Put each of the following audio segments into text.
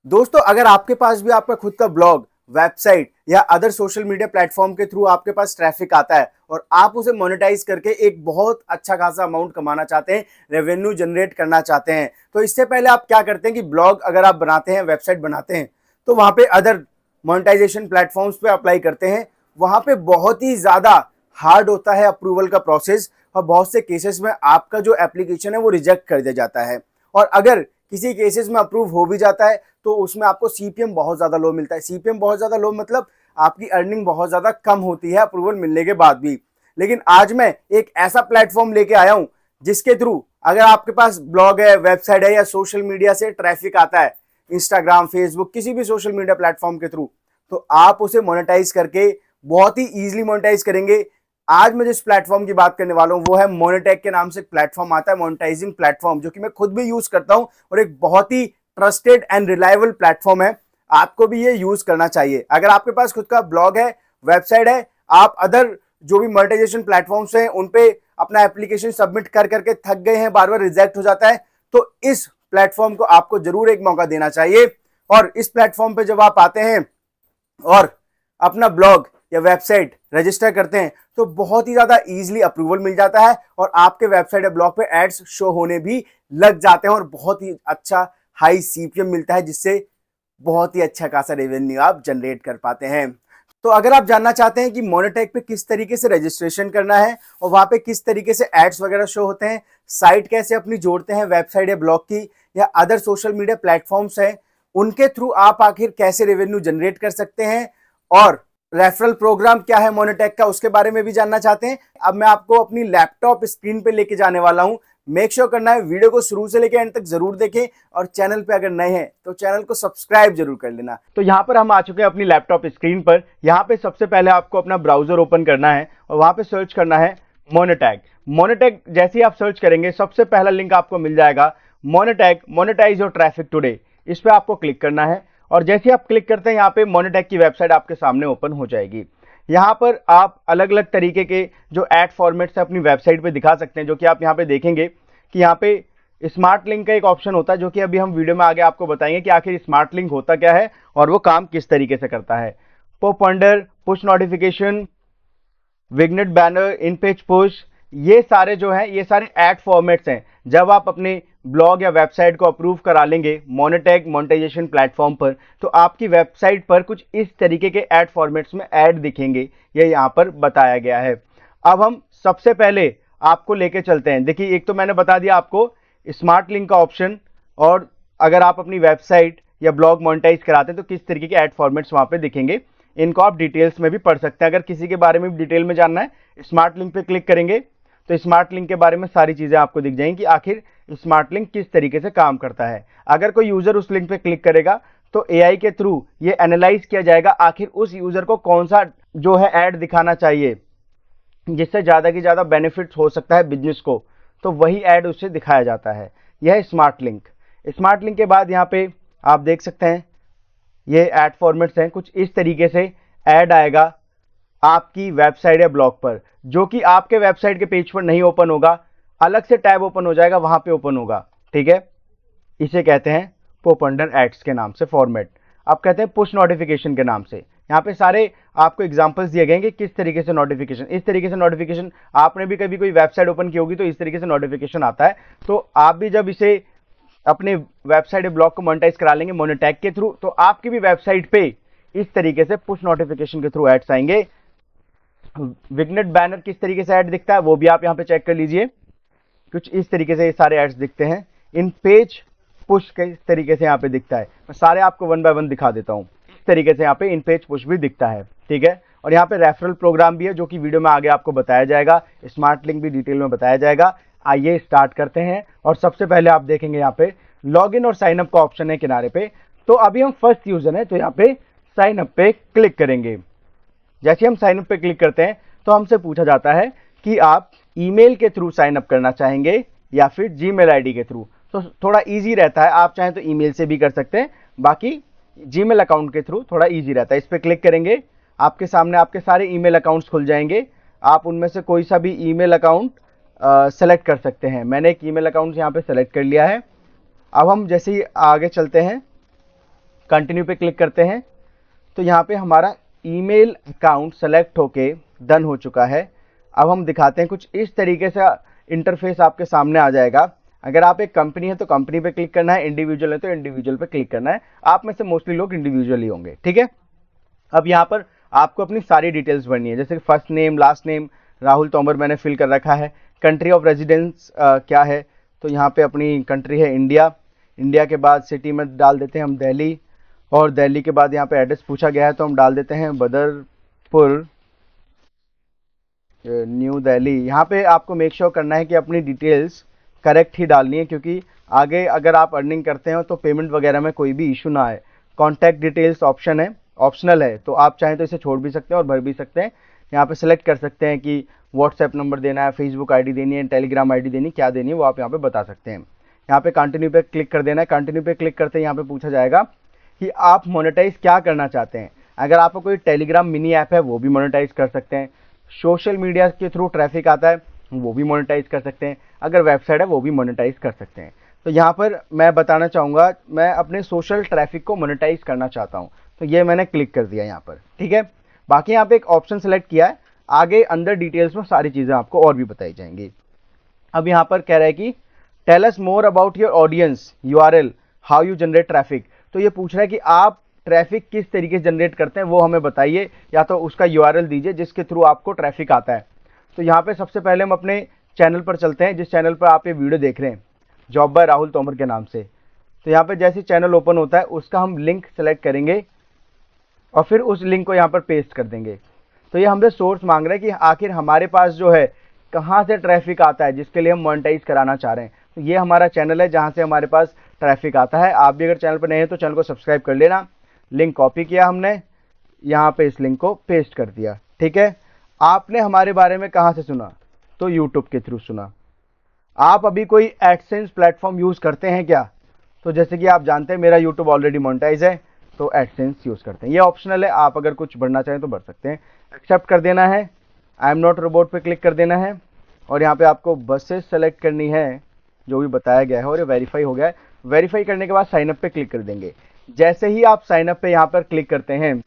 दोस्तों, अगर आपके पास भी आपका खुद का ब्लॉग, वेबसाइट या अदर सोशल मीडिया प्लेटफॉर्म के थ्रू आपके पास ट्रैफिक आता है और आप उसे मोनेटाइज करके एक बहुत अच्छा खासा अमाउंट कमाना चाहते हैं, रेवेन्यू जनरेट करना चाहते हैं, तो इससे पहले आप क्या करते हैं कि ब्लॉग अगर आप बनाते हैं, वेबसाइट बनाते हैं, तो वहां पे अदर मोनेटाइजेशन प्लेटफॉर्म्स पे अप्लाई करते हैं। वहां पे बहुत ही ज्यादा हार्ड होता है अप्रूवल का प्रोसेस और बहुत से केसेस में आपका जो एप्लीकेशन है वो रिजेक्ट कर दिया जाता है। और अगर किसी केसेस में अप्रूव हो भी जाता है तो उसमें आपको सीपीएम बहुत ज्यादा लो मिलता है। सीपीएम बहुत ज्यादा लो मतलब आपकी अर्निंग बहुत ज्यादा कम होती है अप्रूवल मिलने के बाद भी। लेकिन आज मैं एक ऐसा प्लेटफॉर्म लेके आया हूं जिसके थ्रू अगर आपके पास ब्लॉग है, वेबसाइट है या सोशल मीडिया से ट्रैफिक आता है, इंस्टाग्राम, फेसबुक, किसी भी सोशल मीडिया प्लेटफॉर्म के थ्रू, तो आप उसे मोनेटाइज करके बहुत ही इजीली मोनेटाइज करेंगे। आज मैं जिस प्लेटफॉर्म की बात करने वाला हूं वो है मोनेटैक के नाम से प्लेटफॉर्म आता है, मोनेटाइजिंग प्लेटफॉर्म, जो कि मैं खुद भी यूज करता हूं और एक बहुत ही ट्रस्टेड एंड रिलायबल प्लेटफॉर्म है। आपको भी ये यूज करना चाहिए। अगर आपके पास खुद का ब्लॉग है, वेबसाइट है, आप अदर जो भी मोनेटाइजेशन प्लेटफॉर्म्स हैं उन पे अपना एप्लीकेशन सबमिट कर करके थक गए हैं, बार बार रिजेक्ट हो जाता है, तो इस प्लेटफॉर्म को आपको जरूर एक मौका देना चाहिए। और इस प्लेटफॉर्म पे जब आप आते हैं और अपना ब्लॉग या वेबसाइट रजिस्टर करते हैं तो बहुत ही ज्यादा इजीली अप्रूवल मिल जाता है और आपके वेबसाइट या ब्लॉग पे एड्स शो होने भी लग जाते हैं और बहुत ही अच्छा हाई सीपीएम मिलता है, जिससे बहुत ही अच्छा खासा रेवेन्यू आप जनरेट कर पाते हैं। तो अगर आप जानना चाहते हैं कि मोनेटैक पे किस तरीके से रजिस्ट्रेशन करना है और वहां पे किस तरीके से एड्स वगैरह शो होते हैं, साइट कैसे अपनी जोड़ते हैं वेबसाइट या ब्लॉग की, या अदर सोशल मीडिया प्लेटफॉर्म्स हैं उनके थ्रू आप आखिर कैसे रेवेन्यू जनरेट कर सकते हैं, और रेफरल प्रोग्राम क्या है मोनेटैक का, उसके बारे में भी जानना चाहते हैं, अब मैं आपको अपनी लैपटॉप स्क्रीन पे लेके जाने वाला हूं। मेक श्योर करना है वीडियो को शुरू से लेकर एंड तक जरूर देखें और चैनल पे अगर नए हैं तो चैनल को सब्सक्राइब जरूर कर लेना। तो यहाँ पर हम आ चुके हैं अपनी लैपटॉप स्क्रीन पर। यहाँ पे सबसे पहले आपको अपना ब्राउजर ओपन करना है और वहां पे सर्च करना है मोनेटैक। मोनेटैक जैसे ही आप सर्च करेंगे सबसे पहला लिंक आपको मिल जाएगा, मोनेटैक मोनेटाइज योर ट्रैफिक टुडे। इस पे आपको क्लिक करना है और जैसे ही आप क्लिक करते हैं यहाँ पे मोनेटैक की वेबसाइट आपके सामने ओपन हो जाएगी। यहाँ पर आप अलग अलग तरीके के जो एड फॉर्मेट्स है अपनी वेबसाइट पे दिखा सकते हैं, जो कि आप यहाँ पे देखेंगे कि यहाँ पे स्मार्ट लिंक का एक ऑप्शन होता है, जो कि अभी हम वीडियो में आगे आपको बताएंगे कि आखिर स्मार्ट लिंक होता क्या है और वो काम किस तरीके से करता है। Pop under, push notification, vignette banner, इन पेज पुश, ये सारे जो हैं ये सारे एड फॉर्मेट्स हैं। जब आप अपने ब्लॉग या वेबसाइट को अप्रूव करा लेंगे मोनेटैक मोनेटाइजेशन प्लेटफॉर्म पर, तो आपकी वेबसाइट पर कुछ इस तरीके के एड फॉर्मेट्स में ऐड दिखेंगे, ये यहाँ पर बताया गया है। अब हम सबसे पहले आपको लेके चलते हैं। देखिए, एक तो मैंने बता दिया आपको स्मार्ट लिंक का ऑप्शन, और अगर आप अपनी वेबसाइट या ब्लॉग मोनेटाइज कराते हैं तो किस तरीके के एड फॉर्मेट्स वहां पे दिखेंगे, इनको आप डिटेल्स में भी पढ़ सकते हैं। अगर किसी के बारे में भी डिटेल में जानना है, स्मार्ट लिंक पे क्लिक करेंगे तो स्मार्ट लिंक के बारे में सारी चीजें आपको दिख जाएंगी कि आखिर स्मार्ट लिंक किस तरीके से काम करता है। अगर कोई यूजर उस लिंक पे क्लिक करेगा तो एआई के थ्रू ये एनालाइज किया जाएगा आखिर उस यूजर को कौन सा जो है ऐड दिखाना चाहिए जिससे ज्यादा की ज्यादा बेनिफिट हो सकता है बिजनेस को, तो वही ऐड उससे दिखाया जाता है। यह है स्मार्ट लिंक। स्मार्ट लिंक के बाद यहाँ पे आप देख सकते हैं ये ऐड फॉर्मेट्स हैं, कुछ इस तरीके से ऐड आएगा आपकी वेबसाइट या ब्लॉग पर, जो कि आपके वेबसाइट के पेज पर नहीं ओपन होगा, अलग से टैब ओपन हो जाएगा, वहां पे ओपन होगा। ठीक है, इसे कहते हैं पॉप अंडर एड्स के नाम से फॉर्मेट। अब कहते हैं पुश नोटिफिकेशन के नाम से। यहाँ पे सारे आपको एग्जांपल्स दिए गए हैं कि किस तरीके से नोटिफिकेशन, इस तरीके से नोटिफिकेशन, आपने भी कभी कोई वेबसाइट ओपन की होगी तो इस तरीके से नोटिफिकेशन आता है। तो आप भी जब इसे अपने वेबसाइट या ब्लॉग को मोनेटाइज करा लेंगे मोनेटैक के थ्रू, तो आपकी भी वेबसाइट पे इस तरीके से पुश नोटिफिकेशन के थ्रू एड्स आएंगे। विग्नेट बैनर किस तरीके से ऐड दिखता है वो भी आप यहाँ पे चेक कर लीजिए, कुछ इस तरीके से ये सारे एड्स दिखते हैं। इन पेज पुश किस तरीके से यहाँ पे दिखता है, मैं सारे आपको वन बाय वन दिखा देता हूँ। इस तरीके से यहाँ पे इन पेज पुश भी दिखता है। ठीक है, और यहाँ पे रेफरल प्रोग्राम भी है जो कि वीडियो में आगे आपको बताया जाएगा, स्मार्ट लिंक भी डिटेल में बताया जाएगा। आइए स्टार्ट करते हैं। और सबसे पहले आप देखेंगे यहाँ पे लॉग इन और साइन अप का ऑप्शन है किनारे पे। तो अभी हम फर्स्ट यूजर हैं तो यहाँ पे साइन अप पे क्लिक करेंगे। जैसे हम साइन अप पे क्लिक करते हैं तो हमसे पूछा जाता है कि आप ईमेल के थ्रू साइन अप करना चाहेंगे या फिर जीमेल आईडी के थ्रू। तो थोड़ा इजी रहता है, आप चाहें तो ईमेल से भी कर सकते हैं, बाकी जीमेल अकाउंट के थ्रू थोड़ा इजी रहता है। इस पे क्लिक करेंगे, आपके सामने आपके सारे ईमेल अकाउंट्स खुल जाएंगे। आप उनमें से कोई सा भी ईमेल अकाउंट सेलेक्ट कर सकते हैं। मैंने एक ईमेल अकाउंट यहाँ पे सेलेक्ट कर लिया है। अब हम जैसे ही आगे चलते हैं कंटिन्यू पे क्लिक करते हैं तो यहाँ पे हमारा ईमेल अकाउंट सेलेक्ट होके डन हो चुका है। अब हम दिखाते हैं, कुछ इस तरीके से इंटरफेस आपके सामने आ जाएगा। अगर आप एक कंपनी है तो कंपनी पे क्लिक करना है, इंडिविजुअल है तो इंडिविजुअल पे क्लिक करना है। आप में से मोस्टली लोग इंडिविजुअल ही होंगे, ठीक है। अब यहाँ पर आपको अपनी सारी डिटेल्स भरनी है, जैसे first name, last name, Rahul Tomar मैंने फिल कर रखा है। कंट्री ऑफ रेजिडेंस क्या है, तो यहाँ पे अपनी कंट्री है इंडिया। इंडिया के बाद सिटी में डाल देते हैं हम दिल्ली, और दिल्ली के बाद यहाँ पे एड्रेस पूछा गया है तो हम डाल देते हैं बदरपुर, न्यू दिल्ली। यहाँ पे आपको मेक श्योर करना है कि अपनी डिटेल्स करेक्ट ही डालनी है, क्योंकि आगे अगर आप अर्निंग करते हो तो पेमेंट वगैरह में कोई भी इशू ना आए। कॉन्टैक्ट डिटेल्स ऑप्शनल है, तो आप चाहें तो इसे छोड़ भी सकते हैं और भर भी सकते हैं। यहाँ पे सेलेक्ट कर सकते हैं कि व्हाट्सएप नंबर देना है, फेसबुक आईडी देनी है, टेलीग्राम आईडी देनी है, क्या देनी है वो आप यहाँ पे बता सकते हैं। यहाँ पे कंटिन्यू पे क्लिक कर देना है। कंटिन्यू पे क्लिक करते ही यहाँ पे पूछा जाएगा कि आप मोनेटाइज क्या करना चाहते हैं। अगर आपको कोई टेलीग्राम मिनी ऐप है वो भी मोनेटाइज कर सकते हैं, सोशल मीडिया के थ्रू ट्रैफिक आता है वो भी मोनेटाइज कर सकते हैं, अगर वेबसाइट है वो भी मोनेटाइज कर सकते हैं। तो यहाँ पर मैं बताना चाहूँगा, मैं अपने सोशल ट्रैफिक को मोनेटाइज करना चाहता हूँ, तो ये मैंने क्लिक कर दिया यहाँ पर, ठीक है। बाकी यहाँ पे एक ऑप्शन सेलेक्ट किया है, आगे अंदर डिटेल्स में सारी चीज़ें आपको और भी बताई जाएंगी। अब यहाँ पर कह रहा है कि tell us more about your audience, URL, how you generate traffic. तो ये पूछ रहा है कि आप ट्रैफिक किस तरीके से जनरेट करते हैं वो हमें बताइए, या तो उसका यूआरएल दीजिए जिसके थ्रू आपको ट्रैफिक आता है। तो यहाँ पे सबसे पहले हम अपने चैनल पर चलते हैं, जिस चैनल पर आप ये वीडियो देख रहे हैं, जॉब बाय राहुल तोमर के नाम से। तो यहाँ पे जैसे चैनल ओपन होता है उसका हम लिंक सेलेक्ट करेंगे और फिर उस लिंक को यहाँ पर पेस्ट कर देंगे। तो ये हमसे सोर्स मांग रहे हैं कि आखिर हमारे पास जो है कहाँ से ट्रैफिक आता है जिसके लिए हम मोनेटाइज कराना चाह रहे हैं। तो ये हमारा चैनल है जहाँ से हमारे पास ट्रैफिक आता है। आप भी अगर चैनल पर नए हैं तो चैनल को सब्सक्राइब कर लेना। लिंक कॉपी किया हमने, यहाँ पे इस लिंक को पेस्ट कर दिया, ठीक है। आपने हमारे बारे में कहाँ से सुना, तो यूट्यूब के थ्रू सुना। आप अभी कोई एडसेंस प्लेटफॉर्म यूज़ करते हैं क्या, तो जैसे कि आप जानते हैं मेरा यूट्यूब ऑलरेडी मोनेटाइज है तो एडसेंस यूज़ करते हैं। ये ऑप्शनल है, आप अगर कुछ भरना चाहें तो भर सकते हैं। एक्सेप्ट कर देना है, आई एम नॉट रोबोट पे क्लिक कर देना है, और यहाँ पे आपको बसेस सेलेक्ट करनी है जो भी बताया गया है, और ये वेरीफाई हो गया है। वेरीफाई करने के बाद साइन अप पे क्लिक कर देंगे। जैसे ही आप साइन अप पे यहाँ पर क्लिक करते हैं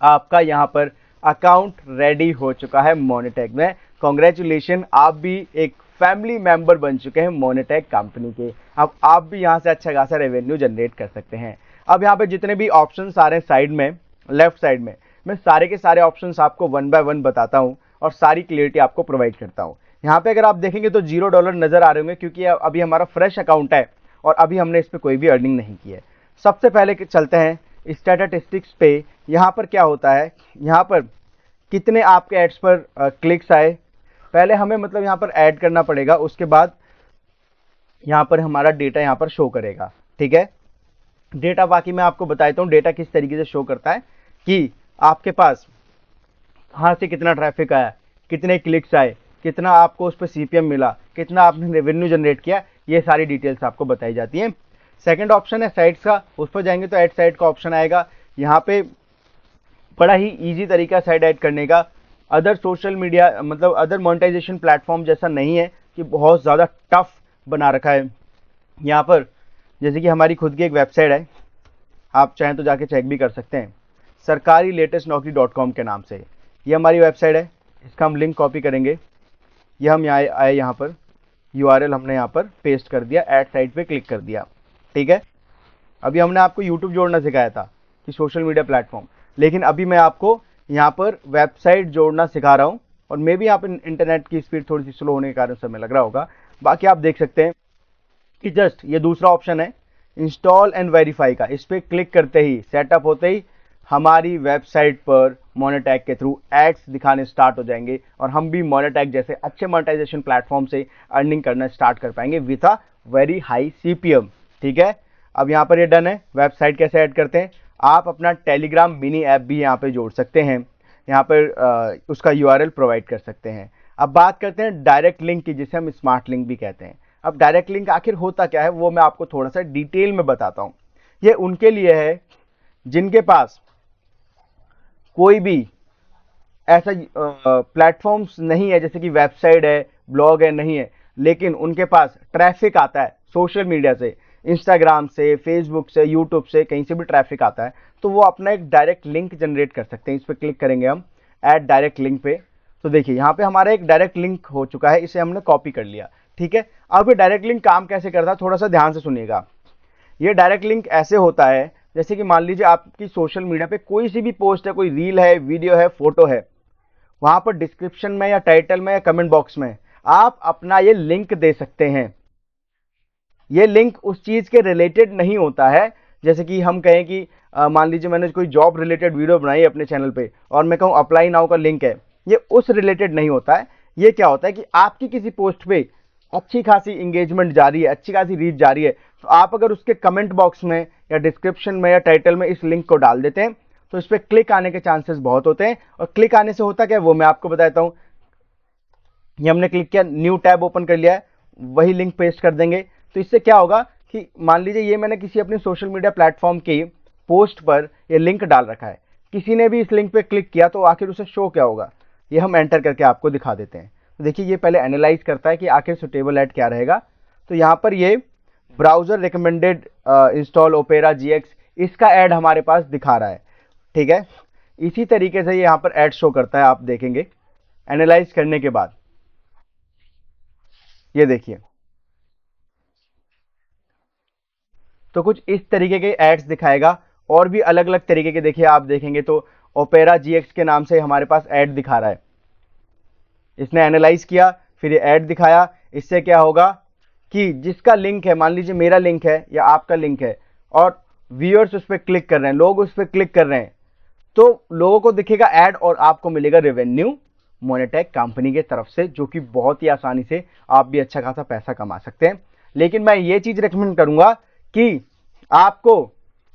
आपका यहाँ पर अकाउंट रेडी हो चुका है मोनेटैग में। कॉन्ग्रेचुलेशन, आप भी एक फैमिली मेंबर बन चुके हैं मोनेटैग कंपनी के। अब आप भी यहाँ से अच्छा खासा रेवेन्यू जनरेट कर सकते हैं। अब यहाँ पे जितने भी ऑप्शंस आ रहे हैं साइड में, लेफ्ट साइड में, मैं सारे के सारे ऑप्शंस आपको वन बाय वन बताता हूँ और सारी क्लियरिटी आपको प्रोवाइड करता हूँ। यहाँ पे अगर आप देखेंगे तो $0 नजर आ रहे होंगे, क्योंकि अभी हमारा फ्रेश अकाउंट है और अभी हमने इस पर कोई भी अर्निंग नहीं की है। सबसे पहले चलते हैं स्टैटिस्टिक्स पे। यहाँ पर क्या होता है, यहाँ पर कितने आपके एड्स पर क्लिक्स आए, पहले हमें मतलब यहाँ पर ऐड करना पड़ेगा, उसके बाद यहाँ पर हमारा डेटा यहाँ पर शो करेगा, ठीक है। डेटा बाकी मैं आपको बताता हूँ डेटा किस तरीके से शो करता है कि आपके पास कहाँ से कितना ट्रैफिक आया, कितने क्लिक्स आए, कितना आपको उस पर सीपीएम मिला, कितना आपने रेवेन्यू जनरेट किया, ये सारी डिटेल्स आपको बताई जाती हैं। सेकंड ऑप्शन है साइट्स का, उस पर जाएंगे तो ऐड साइट का ऑप्शन आएगा। यहाँ पे बड़ा ही इजी तरीका साइट ऐड करने का, अदर सोशल मीडिया मतलब अदर मोनेटाइजेशन प्लेटफॉर्म जैसा नहीं है कि बहुत ज़्यादा टफ बना रखा है। यहाँ पर जैसे कि हमारी खुद की एक वेबसाइट है, आप चाहें तो जाके चेक भी कर सकते हैं, sarkarilatestnaukri.com के नाम से। ये हमारी वेबसाइट है, इसका हम लिंक कॉपी करेंगे, ये हम यहाँ आए, यहाँ पर यूआरएल हमने यहाँ पर पेस्ट कर दिया, ऐड साइट पे क्लिक कर दिया, ठीक है। अभी हमने आपको यूट्यूब जोड़ना सिखाया था कि सोशल मीडिया प्लेटफॉर्म, लेकिन अभी मैं आपको यहाँ पर वेबसाइट जोड़ना सिखा रहा हूँ। और मे भी यहाँ पर इंटरनेट की स्पीड थोड़ी सी स्लो होने के कारण समय लग रहा होगा। बाकी आप देख सकते हैं कि जस्ट ये दूसरा ऑप्शन है इंस्टॉल एंड वेरीफाई का, इस पर क्लिक करते ही, सेटअप होते ही हमारी वेबसाइट पर मोनेटैग के थ्रू एड्स दिखाने स्टार्ट हो जाएंगे और हम भी मोनेटैग जैसे अच्छे मोनेटाइजेशन प्लेटफॉर्म से अर्निंग करना स्टार्ट कर पाएंगे with a very high CPM, ठीक है। अब यहाँ पर ये डन है। वेबसाइट कैसे ऐड करते हैं, आप अपना टेलीग्राम मिनी ऐप भी यहाँ पे जोड़ सकते हैं, यहाँ पर उसका यूआरएल प्रोवाइड कर सकते हैं। अब बात करते हैं डायरेक्ट लिंक की, जिसे हम स्मार्ट लिंक भी कहते हैं। अब डायरेक्ट लिंक आखिर होता क्या है वो मैं आपको थोड़ा सा डिटेल में बताता हूँ। ये उनके लिए है जिनके पास कोई भी ऐसा प्लेटफॉर्म्स नहीं है, जैसे कि वेबसाइट है, ब्लॉग है, नहीं है, लेकिन उनके पास ट्रैफिक आता है सोशल मीडिया से, इंस्टाग्राम से, फेसबुक से, यूट्यूब से, कहीं से भी ट्रैफिक आता है तो वो अपना एक डायरेक्ट लिंक जनरेट कर सकते हैं। इस पर क्लिक करेंगे हम ऐड डायरेक्ट लिंक पे, तो देखिए यहाँ पे हमारा एक डायरेक्ट लिंक हो चुका है, इसे हमने कॉपी कर लिया। ठीक है, अब ये डायरेक्ट लिंक काम कैसे करता है थोड़ा सा ध्यान से सुनिएगा। ये डायरेक्ट लिंक ऐसे होता है जैसे कि मान लीजिए आपकी सोशल मीडिया पे कोई सी भी पोस्ट है, कोई रील है, वीडियो है, फोटो है, वहां पर डिस्क्रिप्शन में या टाइटल में या कमेंट बॉक्स में आप अपना ये लिंक दे सकते हैं। ये लिंक उस चीज के रिलेटेड नहीं होता है, जैसे कि हम कहें कि मान लीजिए मैंने कोई जॉब रिलेटेड वीडियो बनाई अपने चैनल पे और मैं कहूँ अप्लाई नाउ का लिंक है, ये उस रिलेटेड नहीं होता है। ये क्या होता है कि आपकी किसी पोस्ट पे अच्छी खासी इंगेजमेंट जा रही है, अच्छी खासी रीच जा रही है, तो आप अगर उसके कमेंट बॉक्स में या डिस्क्रिप्शन में या टाइटल में इस लिंक को डाल देते हैं तो इस पर क्लिक आने के चांसेस बहुत होते हैं। और क्लिक आने से होता क्या है वो मैं आपको बताता हूं। ये हमने क्लिक किया, न्यू टैब ओपन कर लिया है, वही लिंक पेस्ट कर देंगे। तो इससे क्या होगा कि मान लीजिए ये मैंने किसी अपने सोशल मीडिया प्लेटफॉर्म की पोस्ट पर ये लिंक डाल रखा है, किसी ने भी इस लिंक पे क्लिक किया तो आखिर उसे शो क्या होगा, ये हम एंटर करके आपको दिखा देते हैं। तो देखिए ये पहले एनालाइज करता है कि आखिर सुटेबल ऐड क्या रहेगा। तो यहाँ पर ये browser recommended install opera GX, इसका ऐड हमारे पास दिखा रहा है। ठीक है, इसी तरीके से ये यहाँ पर ऐड शो करता है, आप देखेंगे एनालाइज करने के बाद। ये देखिए तो कुछ इस तरीके के एड्स दिखाएगा और भी अलग अलग तरीके के। देखिए आप देखेंगे तो ओपेरा जीएक्स के नाम से हमारे पास ऐड दिखा रहा है। इसने एनालाइज किया, फिर ये ऐड दिखाया। इससे क्या होगा कि जिसका लिंक है, मान लीजिए मेरा लिंक है या आपका लिंक है और व्यूअर्स उस पर क्लिक कर रहे हैं, लोग उस पर क्लिक कर रहे हैं, तो लोगों को दिखेगा ऐड और आपको मिलेगा रेवेन्यू मोनेटैग कंपनी की तरफ से, जो कि बहुत ही आसानी से आप भी अच्छा खासा पैसा कमा सकते हैं। लेकिन मैं ये चीज रेकमेंड करूंगा कि आपको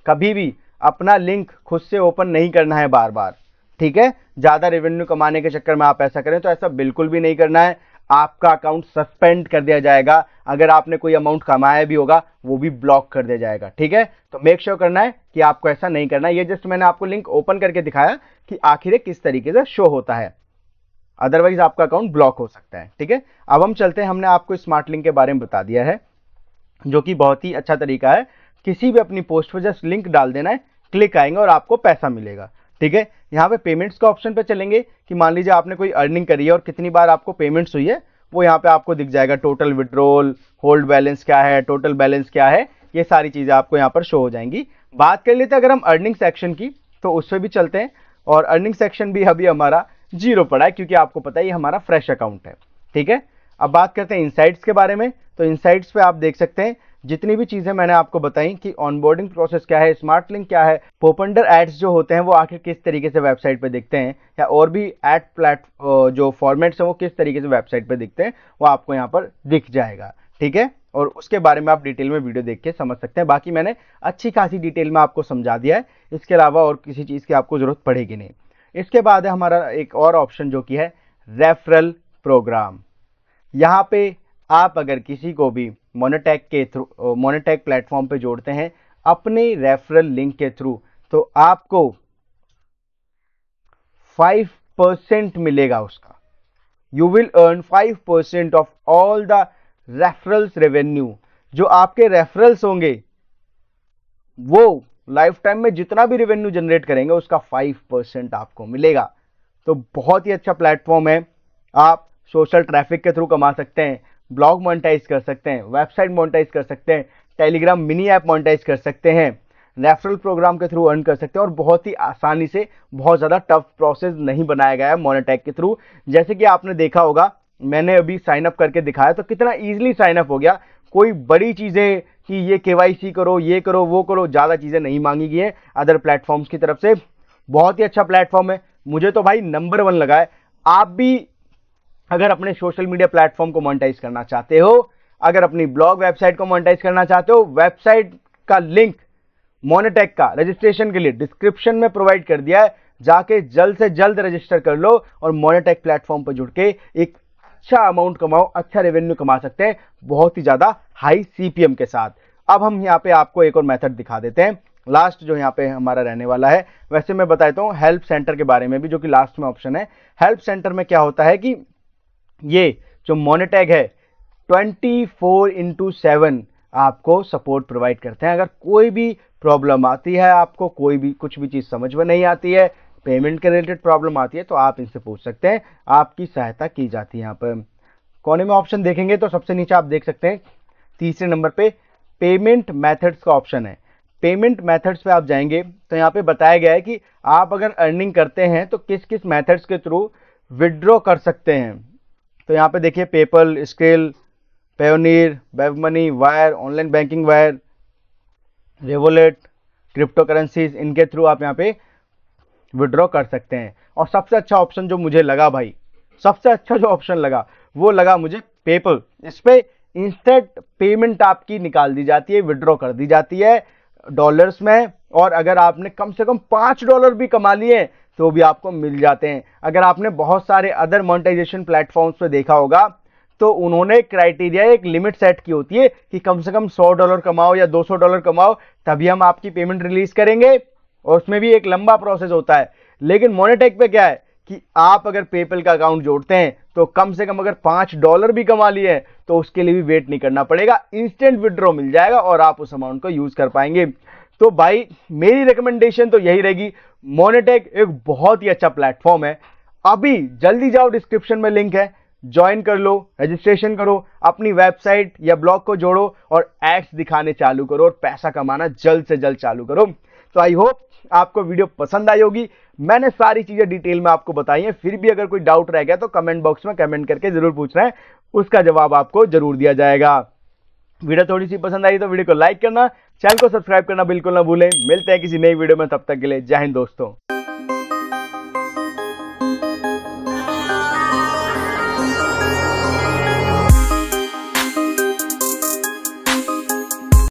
कभी भी अपना लिंक खुद से ओपन नहीं करना है बार बार। ठीक है, ज्यादा रेवेन्यू कमाने के चक्कर में आप ऐसा करें तो ऐसा बिल्कुल भी नहीं करना है। आपका अकाउंट सस्पेंड कर दिया जाएगा, अगर आपने कोई अमाउंट कमाया भी होगा वो भी ब्लॉक कर दिया जाएगा। ठीक है, तो मेक श्योर करना है कि आपको ऐसा नहीं करना है। ये जस्ट मैंने आपको लिंक ओपन करके दिखाया कि आखिर किस तरीके से शो होता है, अदरवाइज आपका अकाउंट ब्लॉक हो सकता है। ठीक है, अब हम चलते हैं, हमने आपको स्मार्ट लिंक के बारे में बता दिया है, जो कि बहुत ही अच्छा तरीका है। किसी भी अपनी पोस्ट पर जस्ट लिंक डाल देना है, क्लिक आएंगे और आपको पैसा मिलेगा। ठीक है, यहाँ पे पेमेंट्स का ऑप्शन पे चलेंगे कि मान लीजिए आपने कोई अर्निंग करी है और कितनी बार आपको पेमेंट्स हुई है, वो यहाँ पे आपको दिख जाएगा। टोटल विड्रॉल, होल्ड बैलेंस क्या है, टोटल बैलेंस क्या है, ये सारी चीजें आपको यहाँ पर शो हो जाएंगी। बात कर लेते हैं अगर हम अर्निंग सेक्शन की, तो उस पर भी चलते हैं। और अर्निंग सेक्शन भी अभी हमारा 0 पड़ा है, क्योंकि आपको पता है ये हमारा फ्रेश अकाउंट है। ठीक है, अब बात करते हैं इनसाइट्स के बारे में। तो इनसाइट्स पे आप देख सकते हैं जितनी भी चीजें मैंने आपको बताई कि ऑनबोर्डिंग प्रोसेस क्या है, स्मार्ट लिंक क्या है, पोपंडर एड्स जो होते हैं वो आखिर किस तरीके से वेबसाइट पे दिखते हैं, या और भी एड जो फॉर्मेट्स हैं वो किस तरीके से वेबसाइट पे दिखते हैं, वो आपको यहाँ पर दिख जाएगा। ठीक है, और उसके बारे में आप डिटेल में वीडियो देख के समझ सकते हैं। बाकी मैंने अच्छी खासी डिटेल में आपको समझा दिया है, इसके अलावा और किसी चीज की आपको जरूरत पड़ेगी नहीं। इसके बाद है हमारा एक और ऑप्शन जो कि है रेफरल प्रोग्राम। यहाँ पे आप अगर किसी को भी मोनेटैग के थ्रू, मोनेटैग प्लेटफॉर्म पे जोड़ते हैं अपने रेफरल लिंक के थ्रू, तो आपको 5% मिलेगा उसका। You will earn 5% of all the referrals revenue. जो आपके रेफरल्स होंगे वो लाइफ टाइम में जितना भी रेवेन्यू जनरेट करेंगे उसका 5% आपको मिलेगा। तो बहुत ही अच्छा प्लेटफॉर्म है, आप सोशल ट्रैफिक के थ्रू कमा सकते हैं, ब्लॉग मोनेटाइज कर सकते हैं, वेबसाइट मोनेटाइज कर सकते हैं, टेलीग्राम मिनी ऐप मोनेटाइज कर सकते हैं, रेफरल प्रोग्राम के थ्रू अर्न कर सकते हैं, और बहुत ही आसानी से, बहुत ज़्यादा टफ प्रोसेस नहीं बनाया गया है मोनेटैग के थ्रू। जैसे कि आपने देखा होगा मैंने अभी साइन अप करके दिखाया तो कितना ईजिली साइन अप हो गया। कोई बड़ी चीज़ें कि ये केवाईसी करो, ये करो, वो करो, ज़्यादा चीज़ें नहीं मांगी गई है अदर प्लेटफॉर्म्स की तरफ से। बहुत ही अच्छा प्लेटफॉर्म है, मुझे तो भाई नंबर 1 लगा है। आप भी अगर अपने सोशल मीडिया प्लेटफॉर्म को मोनेटाइज करना चाहते हो, अगर अपनी ब्लॉग वेबसाइट को मोनेटाइज करना चाहते हो, वेबसाइट का लिंक मोनेटैग का रजिस्ट्रेशन के लिए डिस्क्रिप्शन में प्रोवाइड कर दिया है, जाके जल्द से जल्द रजिस्टर कर लो और मोनेटैग प्लेटफॉर्म पर जुड़ के एक अच्छा अमाउंट कमाओ, अच्छा रेवेन्यू कमा सकते हैं बहुत ही ज्यादा हाई सीपीएम के साथ। अब हम यहाँ पे आपको एक और मेथड दिखा देते हैं, लास्ट जो यहाँ पे हमारा रहने वाला है। वैसे मैं बताता हूँ हेल्प सेंटर के बारे में भी, जो कि लास्ट में ऑप्शन है। हेल्प सेंटर में क्या होता है कि ये जो मोनेटैग है 24/7 आपको सपोर्ट प्रोवाइड करते हैं। अगर कोई भी प्रॉब्लम आती है, आपको कोई भी कुछ भी चीज़ समझ में नहीं आती है, पेमेंट के रिलेटेड प्रॉब्लम आती है, तो आप इनसे पूछ सकते हैं, आपकी सहायता की जाती है। यहाँ पर कोने में ऑप्शन देखेंगे तो सबसे नीचे आप देख सकते हैं तीसरे नंबर पे पेमेंट मेथड्स का ऑप्शन है। पेमेंट मेथड्स पे आप जाएंगे तो यहाँ पे बताया गया है कि आप अगर अर्निंग करते हैं तो किस किस मेथड्स के थ्रू विड्रॉ कर सकते हैं। तो यहाँ पे देखिए PayPal, Skrill, Payoneer, WebMoney, wire, online banking wire, Revolut, crypto currencies, इनके थ्रू आप यहाँ पे विड्रॉ कर सकते हैं। और सबसे अच्छा ऑप्शन जो मुझे लगा भाई, सबसे अच्छा जो ऑप्शन लगा वो लगा मुझे पेपल। इस पे इंस्टेंट पेमेंट आपकी निकाल दी जाती है, विड्रॉ कर दी जाती है डॉलर्स में, और अगर आपने कम से कम $5 भी कमा लिए तो भी आपको मिल जाते हैं। अगर आपने बहुत सारे अदर मोनेटाइजेशन प्लेटफॉर्म्स पे देखा होगा तो उन्होंने क्राइटेरिया, एक लिमिट सेट की होती है कि कम से कम $100 कमाओ या $200 कमाओ तभी हम आपकी पेमेंट रिलीज करेंगे, और उसमें भी एक लंबा प्रोसेस होता है। लेकिन मोनेटैग पे क्या है कि आप अगर पेपल का अकाउंट जोड़ते हैं तो कम से कम अगर $5 भी कमा लिए तो उसके लिए भी वेट नहीं करना पड़ेगा, इंस्टेंट विड्रॉ मिल जाएगा और आप उस अमाउंट को यूज कर पाएंगे। तो भाई मेरी रिकमेंडेशन तो यही रहेगी, मोनेटैग एक बहुत ही अच्छा प्लेटफॉर्म है। अभी जल्दी जाओ, डिस्क्रिप्शन में लिंक है, ज्वाइन कर लो, रजिस्ट्रेशन करो, अपनी वेबसाइट या ब्लॉग को जोड़ो और एड्स दिखाने चालू करो और पैसा कमाना जल्द से जल्द चालू करो। तो आई होप आपको वीडियो पसंद आई होगी। मैंने सारी चीजें डिटेल में आपको बताई हैं, फिर भी अगर कोई डाउट रह गया तो कमेंट बॉक्स में कमेंट करके जरूर पूछना है, उसका जवाब आपको जरूर दिया जाएगा। वीडियो थोड़ी सी पसंद आई तो वीडियो को लाइक करना, चैनल को सब्सक्राइब करना बिल्कुल ना भूलें। मिलते हैं किसी नई वीडियो में, तब तक के लिए जय हिंद दोस्तों।